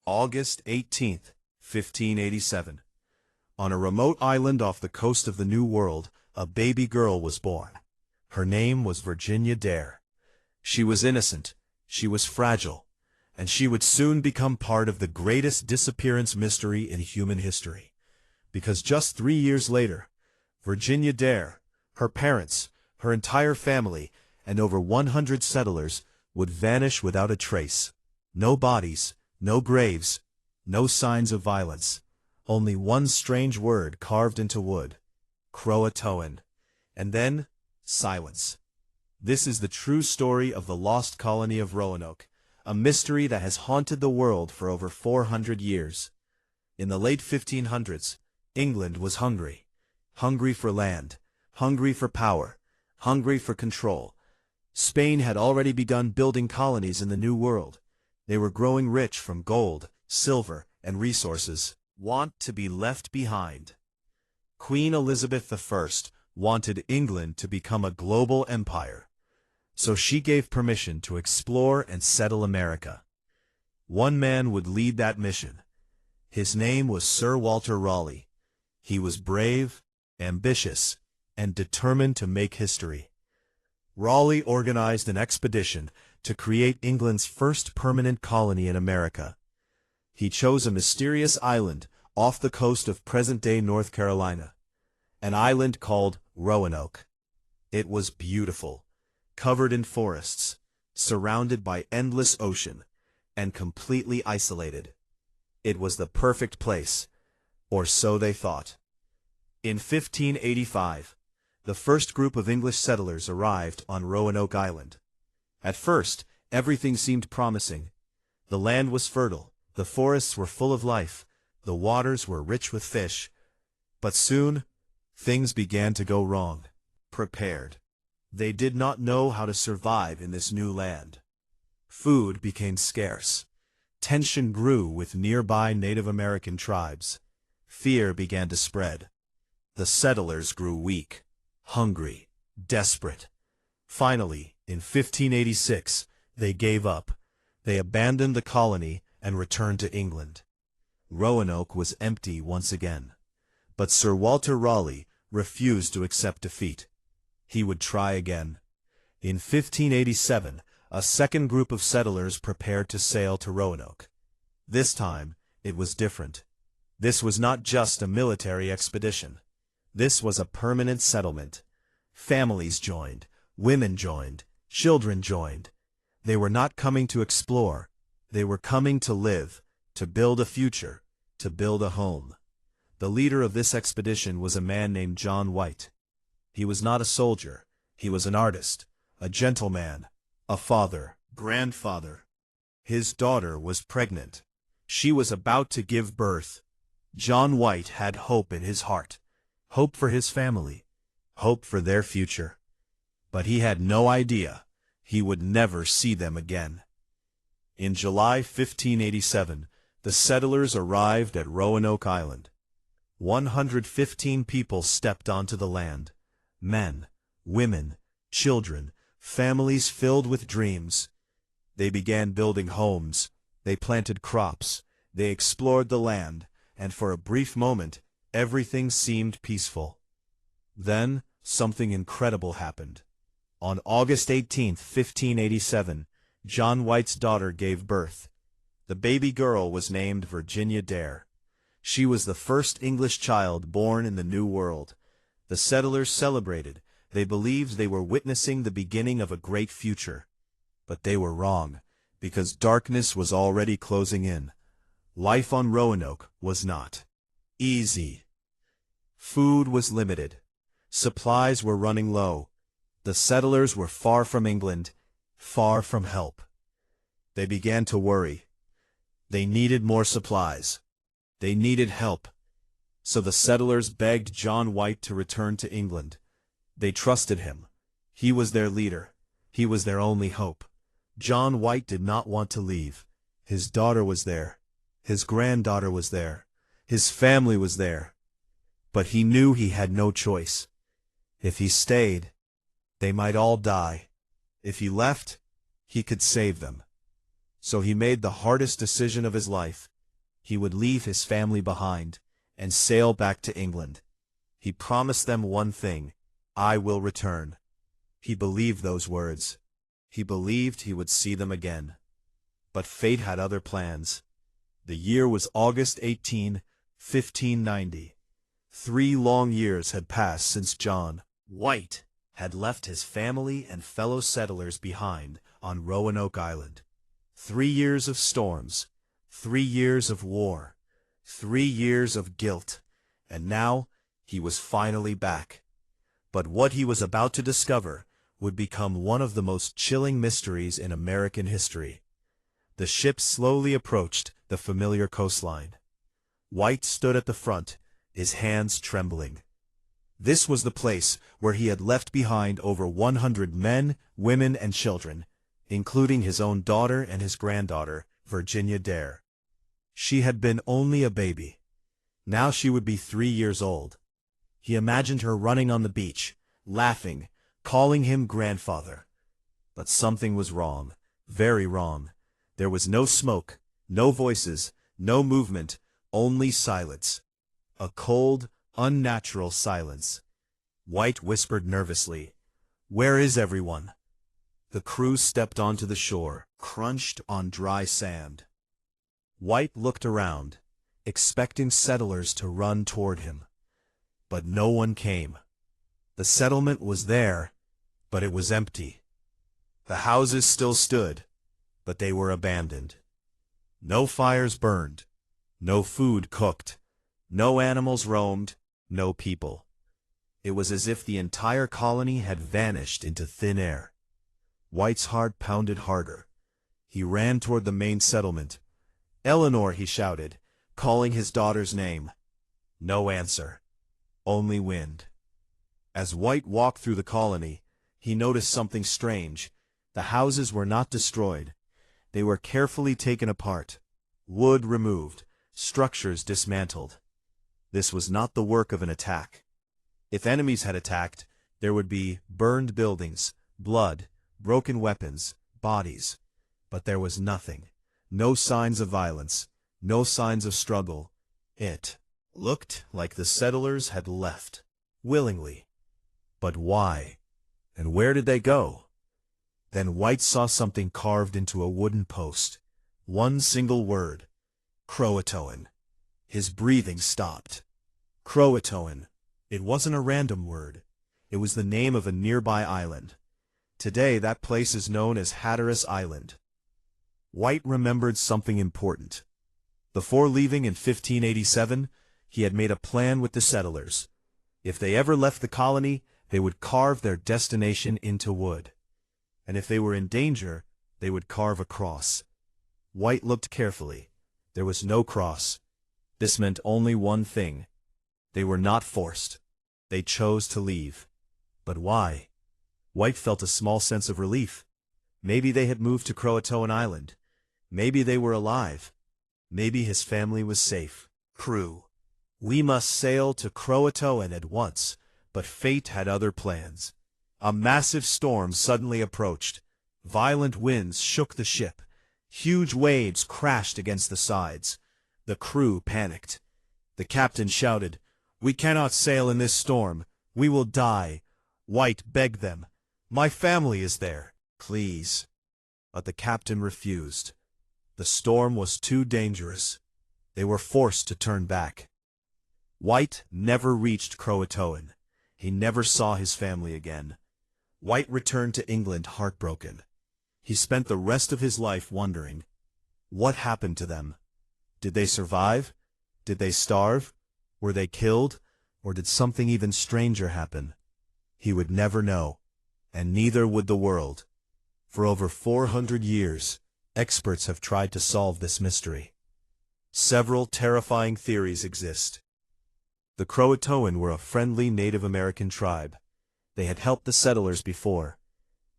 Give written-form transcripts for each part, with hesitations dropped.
August 18th, 1587. On a remote island off the coast of the New World, a baby girl was born. Her name was Virginia Dare. She was innocent, she was fragile, and she would soon become part of the greatest disappearance mystery in human history. Because just 3 years later, Virginia Dare, her parents, her entire family, and over 100 settlers would vanish without a trace. No bodies, no graves, no signs of violence. Only one strange word carved into wood: Croatoan. And then, silence. This is the true story of the Lost Colony of Roanoke, a mystery that has haunted the world for over 400 years. In the late 1500s, England was hungry. Hungry for land, hungry for power, hungry for control. Spain had already begun building colonies in the New World. They were growing rich from gold, silver, and resources. Want to be left behind. Queen Elizabeth I wanted England to become a global empire, so she gave permission to explore and settle America. One man would lead that mission. His name was Sir Walter Raleigh. He was brave, ambitious, and determined to make history. Raleigh organized an expedition to create England's first permanent colony in America. He chose a mysterious island off the coast of present-day North Carolina, an island called Roanoke. It was beautiful, covered in forests, surrounded by endless ocean, and completely isolated. It was the perfect place, or so they thought. In 1585, the first group of English settlers arrived on Roanoke Island. At first, everything seemed promising. The land was fertile, the forests were full of life, the waters were rich with fish. But soon, things began to go wrong. Prepared. They did not know how to survive in this new land. Food became scarce. Tension grew with nearby Native American tribes. Fear began to spread. The settlers grew weak, hungry, desperate. Finally, in 1586, they gave up. They abandoned the colony and returned to England. Roanoke was empty once again. But Sir Walter Raleigh refused to accept defeat. He would try again. In 1587, a second group of settlers prepared to sail to Roanoke. This time, it was different. This was not just a military expedition. This was a permanent settlement. Families joined, women joined, children joined. They were not coming to explore. They were coming to live, to build a future, to build a home. The leader of this expedition was a man named John White. He was not a soldier. He was an artist, a gentleman, a father, grandfather. His daughter was pregnant. She was about to give birth. John White had hope in his heart. Hope for his family. Hope for their future. But he had no idea he would never see them again. In July 1587, the settlers arrived at Roanoke Island. 115 people stepped onto the land. Men, women, children, families filled with dreams. They began building homes. They planted crops. They explored the land, and for a brief moment, everything seemed peaceful. Then, something incredible happened. On August 18th, 1587, John White's daughter gave birth. The baby girl was named Virginia Dare. She was the first English child born in the New World. The settlers celebrated. They believed they were witnessing the beginning of a great future. But they were wrong, because darkness was already closing in. Life on Roanoke was not easy. Food was limited. Supplies were running low. The settlers were far from England, far from help. They began to worry. They needed more supplies. They needed help. So the settlers begged John White to return to England. They trusted him. He was their leader. He was their only hope. John White did not want to leave. His daughter was there. His granddaughter was there. His family was there. But he knew he had no choice. If he stayed, they might all die. If he left, he could save them. So he made the hardest decision of his life. He would leave his family behind and sail back to England. He promised them one thing: "I will return." He believed those words. He believed he would see them again. But fate had other plans. The year was August 18, 1590. 3 long years had passed since John White had left his family and fellow settlers behind on Roanoke Island. 3 years of storms, 3 years of war, 3 years of guilt, and now he was finally back. But what he was about to discover would become one of the most chilling mysteries in American history. The ship slowly approached the familiar coastline. White stood at the front, his hands trembling. This was the place where he had left behind over 100 men, women, and children, including his own daughter and his granddaughter, Virginia Dare. She had been only a baby. Now she would be 3 years old. He imagined her running on the beach, laughing, calling him grandfather. But something was wrong, very wrong. There was no smoke, no voices, no movement, only silence. A cold, unnatural silence. White whispered nervously, "Where is everyone?" The crew stepped onto the shore, crunched on dry sand. White looked around, expecting settlers to run toward him. But no one came. The settlement was there, but it was empty. The houses still stood, but they were abandoned. No fires burned, no food cooked, no animals roamed, no people. It was as if the entire colony had vanished into thin air. White's heart pounded harder. He ran toward the main settlement. "Eleanor," he shouted, calling his daughter's name. No answer. Only wind. As White walked through the colony, he noticed something strange. The houses were not destroyed. They were carefully taken apart, wood removed, structures dismantled. This was not the work of an attack. If enemies had attacked, there would be burned buildings, blood, broken weapons, bodies. But there was nothing. No signs of violence, no signs of struggle. It looked like the settlers had left, willingly. But why? And where did they go? Then White saw something carved into a wooden post. One single word: Croatoan. His breathing stopped. Croatoan. It wasn't a random word. It was the name of a nearby island. Today that place is known as Hatteras Island. White remembered something important. Before leaving in 1587, he had made a plan with the settlers. If they ever left the colony, they would carve their destination into wood. And if they were in danger, they would carve a cross. White looked carefully. There was no cross. This meant only one thing. They were not forced. They chose to leave. But why? White felt a small sense of relief. Maybe they had moved to Croatoan Island. Maybe they were alive. Maybe his family was safe. Crew: "We must sail to Croatoan at once." But fate had other plans. A massive storm suddenly approached. Violent winds shook the ship. Huge waves crashed against the sides. The crew panicked. The captain shouted, "We cannot sail in this storm. We will die." White begged them, "My family is there. Please." But the captain refused. The storm was too dangerous. They were forced to turn back. White never reached Croatoan. He never saw his family again. White returned to England heartbroken. He spent the rest of his life wondering, what happened to them? Did they survive? Did they starve? Were they killed? Or did something even stranger happen? He would never know, and neither would the world. For over 400 years, experts have tried to solve this mystery. Several terrifying theories exist. The Croatoan were a friendly Native American tribe. They had helped the settlers before.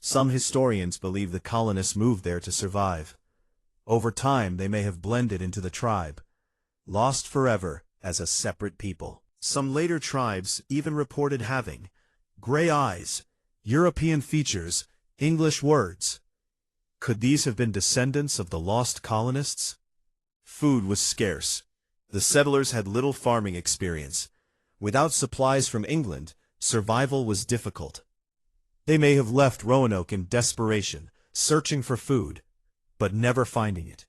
Some historians believe the colonists moved there to survive. Over time, they may have blended into the tribe, lost forever as a separate people. Some later tribes even reported having gray eyes, European features, English words. Could these have been descendants of the lost colonists? Food was scarce. The settlers had little farming experience. Without supplies from England, survival was difficult. They may have left Roanoke in desperation, searching for food, but never finding it,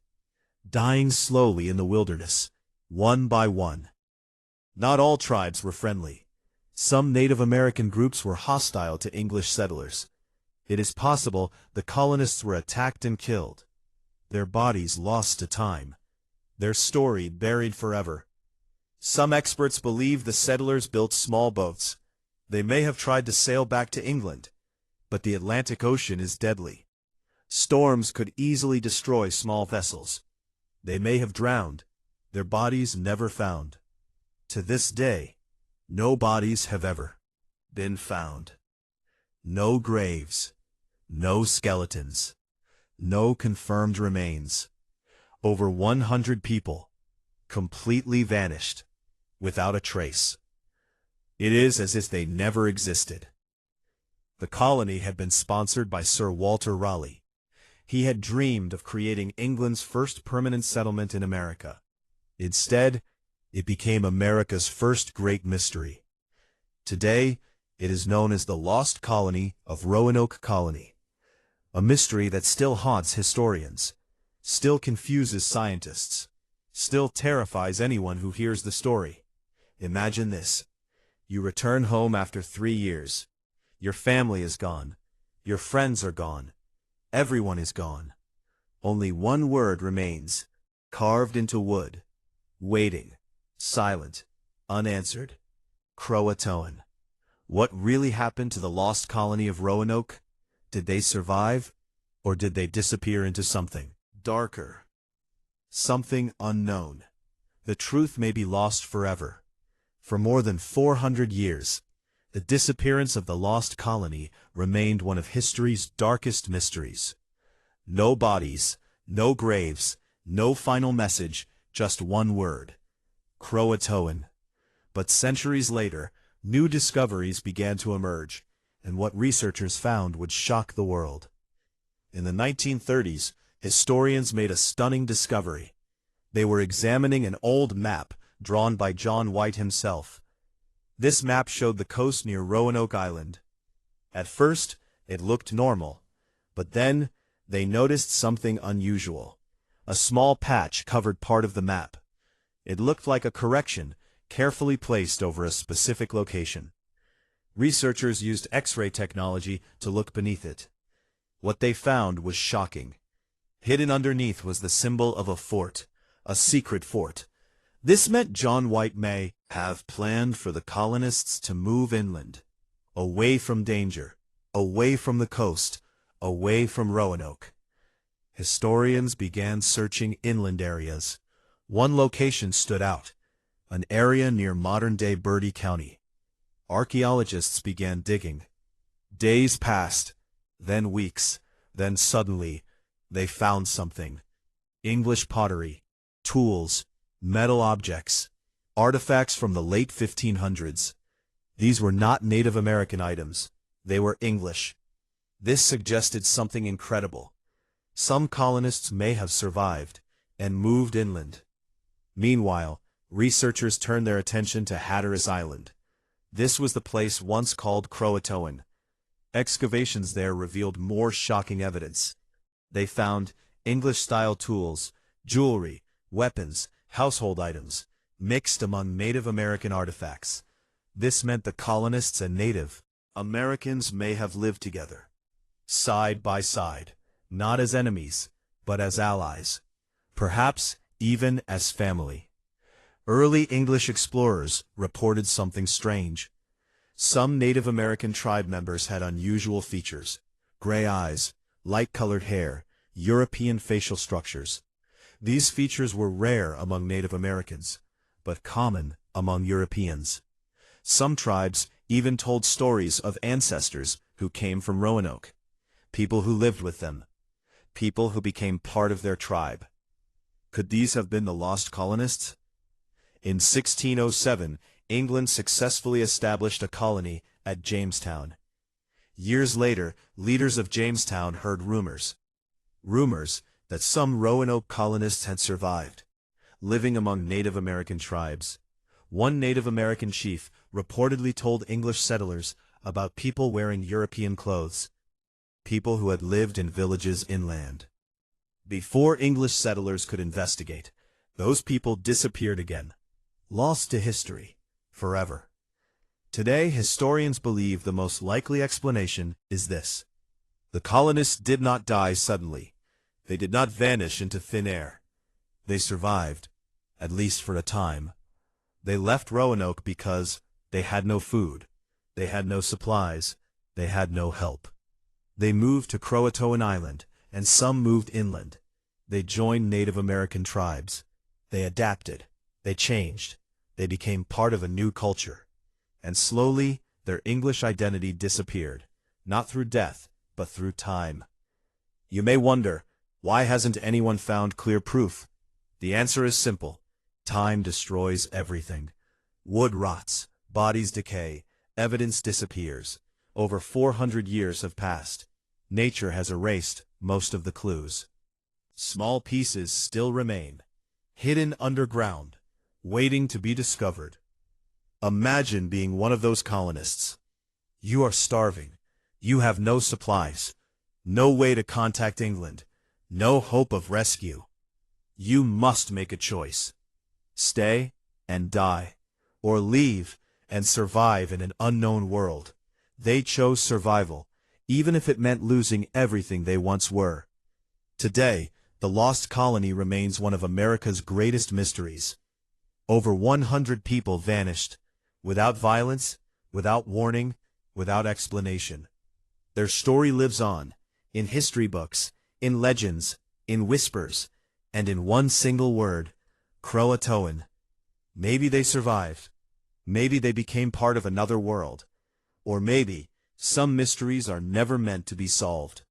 dying slowly in the wilderness, one by one. Not all tribes were friendly. Some Native American groups were hostile to English settlers. It is possible the colonists were attacked and killed, their bodies lost to time, their story buried forever. Some experts believe the settlers built small boats. They may have tried to sail back to England, but the Atlantic Ocean is deadly. Storms could easily destroy small vessels. They may have drowned, their bodies never found. To this day, no bodies have ever been found. No graves, no skeletons, no confirmed remains. Over 100 people, completely vanished, without a trace. It is as if they never existed. The colony had been sponsored by Sir Walter Raleigh. He had dreamed of creating England's first permanent settlement in America. Instead, it became America's first great mystery. Today, it is known as the Lost Colony of Roanoke Colony, a mystery that still haunts historians, still confuses scientists, still terrifies anyone who hears the story. Imagine this. You return home after 3 years. Your family is gone. Your friends are gone. Everyone is gone. Only one word remains, carved into wood. Waiting. Silent. Unanswered. Croatoan. What really happened to the lost colony of Roanoke? Did they survive? Or did they disappear into something darker? Something unknown. The truth may be lost forever. For more than 400 years, the disappearance of the lost colony remained one of history's darkest mysteries. No bodies, no graves, no final message, just one word. Croatoan. But centuries later, new discoveries began to emerge, and what researchers found would shock the world. In the 1930s, historians made a stunning discovery. They were examining an old map drawn by John White himself. This map showed the coast near Roanoke Island. At first, it looked normal, but then they noticed something unusual. A small patch covered part of the map. It looked like a correction, carefully placed over a specific location. Researchers used X-ray technology to look beneath it. What they found was shocking. Hidden underneath was the symbol of a fort, a secret fort. This meant John White may have planned for the colonists to move inland, away from danger, away from the coast, away from Roanoke. Historians began searching inland areas. One location stood out, an area near modern-day Bertie County. Archaeologists began digging. Days passed, then weeks, then suddenly, they found something. English pottery, tools, metal objects, artifacts from the late 1500s. These were not Native American items. They were English. This suggested something incredible. Some colonists may have survived and moved inland. Meanwhile, researchers turned their attention to Hatteras Island. This was the place once called Croatoan. Excavations there revealed more shocking evidence. They found English-style tools, jewelry, weapons, household items, mixed among Native American artifacts. This meant the colonists and Native Americans may have lived together, side by side, not as enemies, but as allies, perhaps even as family. Early English explorers reported something strange. Some Native American tribe members had unusual features: gray eyes, light-colored hair, European facial structures. These features were rare among Native Americans, but common among Europeans. Some tribes even told stories of ancestors who came from Roanoke, people who lived with them, people who became part of their tribe. Could these have been the lost colonists? In 1607, England successfully established a colony at Jamestown. Years later, leaders of Jamestown heard rumors that some Roanoke colonists had survived. living among Native American tribes. One Native American chief reportedly told English settlers about people wearing European clothes, people who had lived in villages inland. Before English settlers could investigate, those people disappeared again, lost to history, forever. Today, historians believe the most likely explanation is this. The colonists did not die suddenly. They did not vanish into thin air. They survived, at least for a time. They left Roanoke because they had no food, they had no supplies, they had no help. They moved to Croatoan Island, and some moved inland. They joined Native American tribes. They adapted, they changed, they became part of a new culture. And slowly, their English identity disappeared, not through death, but through time. You may wonder, why hasn't anyone found clear proof? The answer is simple. Time destroys everything. Wood rots, bodies decay, evidence disappears. Over 400 years have passed. Nature has erased most of the clues. Small pieces still remain, hidden underground, waiting to be discovered. Imagine being one of those colonists. You are starving. You have no supplies, no way to contact England, no hope of rescue. You must make a choice. Stay and die, or leave and survive in an unknown world. They chose survival, even if it meant losing everything they once were. Today, the Lost Colony remains one of America's greatest mysteries. Over 100 people vanished, without violence, without warning, without explanation. Their story lives on, in history books, in legends, in whispers, and in one single word, Croatoan. Maybe they survived. Maybe they became part of another world. Or maybe, some mysteries are never meant to be solved.